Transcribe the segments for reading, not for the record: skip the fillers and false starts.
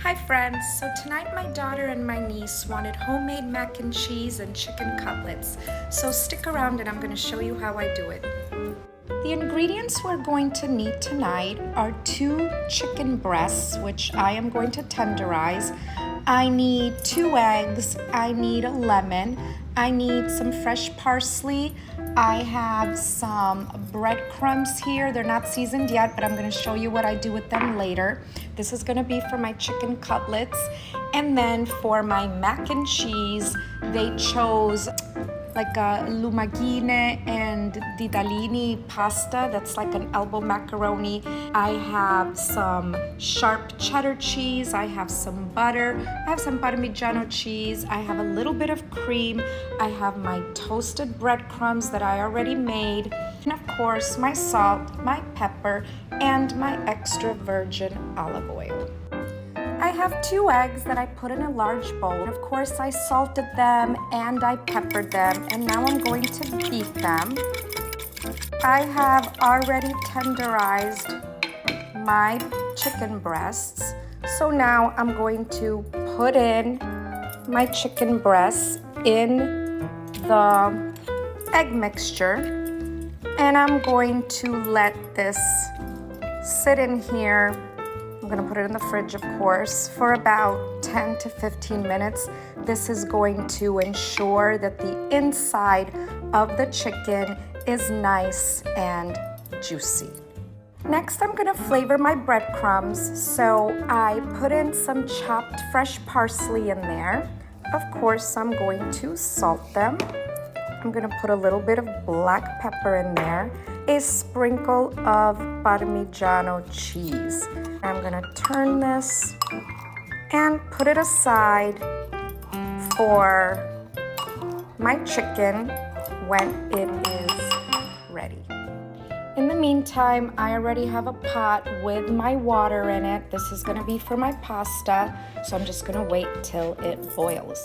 Hi friends, so tonight my daughter and my niece wanted homemade mac and cheese and chicken cutlets. So stick around and I'm going to show you how I do it. The ingredients we're going to need tonight are 2 chicken breasts, which I am going to tenderize. I need 2 eggs, I need a lemon, I need some fresh parsley, I have some breadcrumbs here. They're not seasoned yet, but I'm going to show you what I do with them later. This is going to be for my chicken cutlets. And then for my mac and cheese, they chose like a lumaghine and ditalini pasta that's like an elbow macaroni. I have some sharp cheddar cheese, I have some butter, I have some parmigiano cheese, I have a little bit of cream, I have my toasted breadcrumbs that I already made, and of course my salt, my pepper, and my extra virgin olive oil. I have 2 eggs that I put in a large bowl. Of course, I salted them and I peppered them, and now I'm going to beat them. I have already tenderized my chicken breasts. So now I'm going to put in my chicken breasts in the egg mixture, and I'm going to let this sit in here. I'm going to put it in the fridge, of course, for about 10 to 15 minutes. This is going to ensure that the inside of the chicken is nice and juicy. Next, I'm going to flavor my breadcrumbs. So I put in some chopped fresh parsley in there. Of course, I'm going to salt them. I'm going to put a little bit of black pepper in there, a sprinkle of Parmigiano cheese. I'm going to turn this and put it aside for my chicken when it is ready. In the meantime, I already have a pot with my water in it. This is going to be for my pasta, so I'm just going to wait till it boils.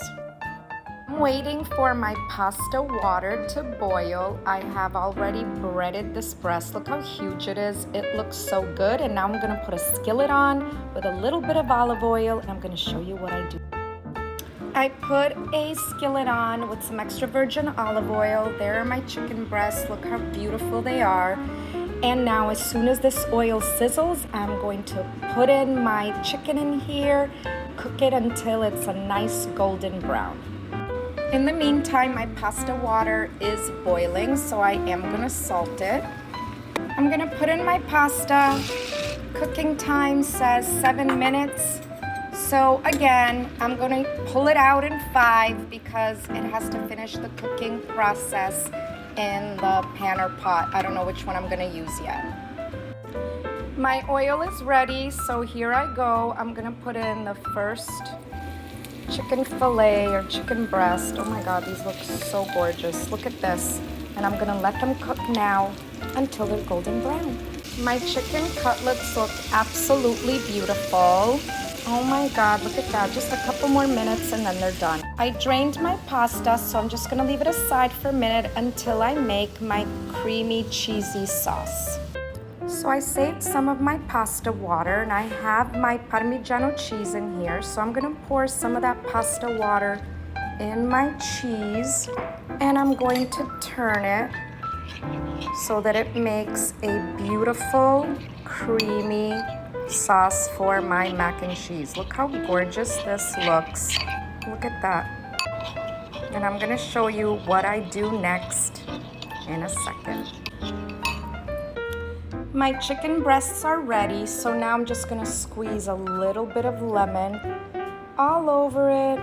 I'm waiting for my pasta water to boil. I have already breaded this breast. Look how huge it is. It looks so good. And now I'm going to put a skillet on with a little bit of olive oil, and I'm going to show you what I do. I put a skillet on with some extra virgin olive oil. There are my chicken breasts. Look how beautiful they are. And now as soon as this oil sizzles, I'm going to put in my chicken in here, cook it until it's a nice golden brown. In the meantime, my pasta water is boiling, so I am going to salt it. I'm going to put in my pasta. Cooking time says 7 minutes. So again, I'm going to pull it out in 5 because it has to finish the cooking process in the pan or pot. I don't know which one I'm going to use yet. My oil is ready, so here I go. I'm going to put in the first chicken fillet or chicken breast. Oh my God, these look so gorgeous. Look at this. And I'm gonna let them cook now until they're golden brown. My chicken cutlets look absolutely beautiful. Oh my God, look at that. Just a couple more minutes and then they're done. I drained my pasta, so I'm just gonna leave it aside for a minute until I make my creamy, cheesy sauce. So I saved some of my pasta water, and I have my Parmigiano cheese in here. So I'm going to pour some of that pasta water in my cheese, and I'm going to turn it so that it makes a beautiful, creamy sauce for my mac and cheese. Look how gorgeous this looks. Look at that. And I'm going to show you what I do next in a second. My chicken breasts are ready, so now I'm just gonna squeeze a little bit of lemon all over it.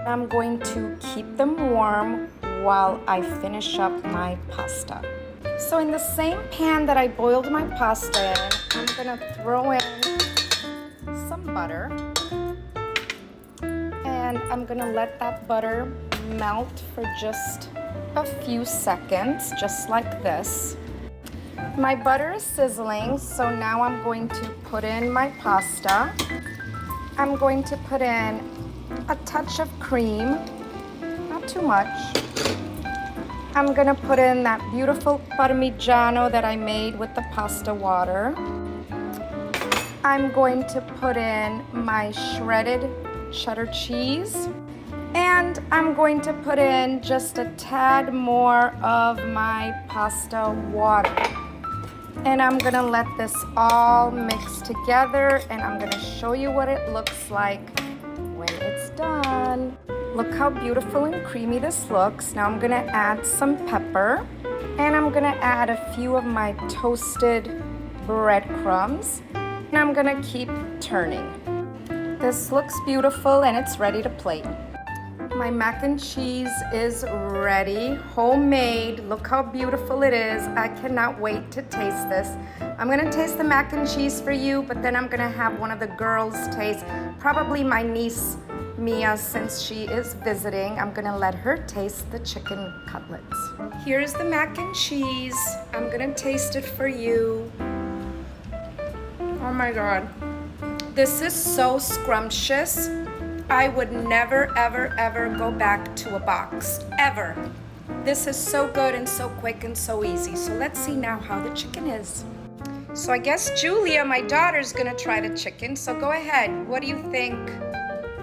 I'm going to keep them warm while I finish up my pasta. So in the same pan that I boiled my pasta in, I'm gonna throw in some butter. And I'm gonna let that butter melt for just a few seconds, just like this. My butter is sizzling, so now I'm going to put in my pasta. I'm going to put in a touch of cream, not too much. I'm gonna put in that beautiful Parmigiano that I made with the pasta water. I'm going to put in my shredded cheddar cheese. And I'm going to put in just a tad more of my pasta water. And I'm gonna let this all mix together, and I'm gonna show you what it looks like when it's done. Look how beautiful and creamy this looks. Now I'm gonna add some pepper, and I'm gonna add a few of my toasted breadcrumbs, and I'm gonna keep turning. This looks beautiful and it's ready to plate. My mac and cheese is ready, homemade. Look how beautiful it is. I cannot wait to taste this. I'm gonna taste the mac and cheese for you, but then I'm gonna have one of the girls taste, probably my niece, Mia, since she is visiting. I'm gonna let her taste the chicken cutlets. Here's the mac and cheese. I'm gonna taste it for you. Oh my God. This is so scrumptious. I would never, ever, ever go back to a box, ever. This is so good and so quick and so easy. So let's see now how the chicken is. So I guess Julia, my daughter's gonna try the chicken. So go ahead. What do you think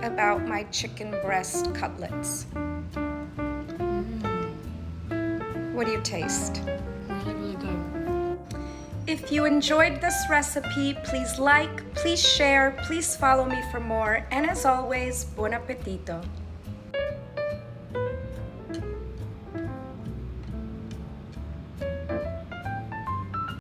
about my chicken breast cutlets? What do you taste? Really good. If you enjoyed this recipe, please like, please share, please follow me for more. And as always, buon appetito.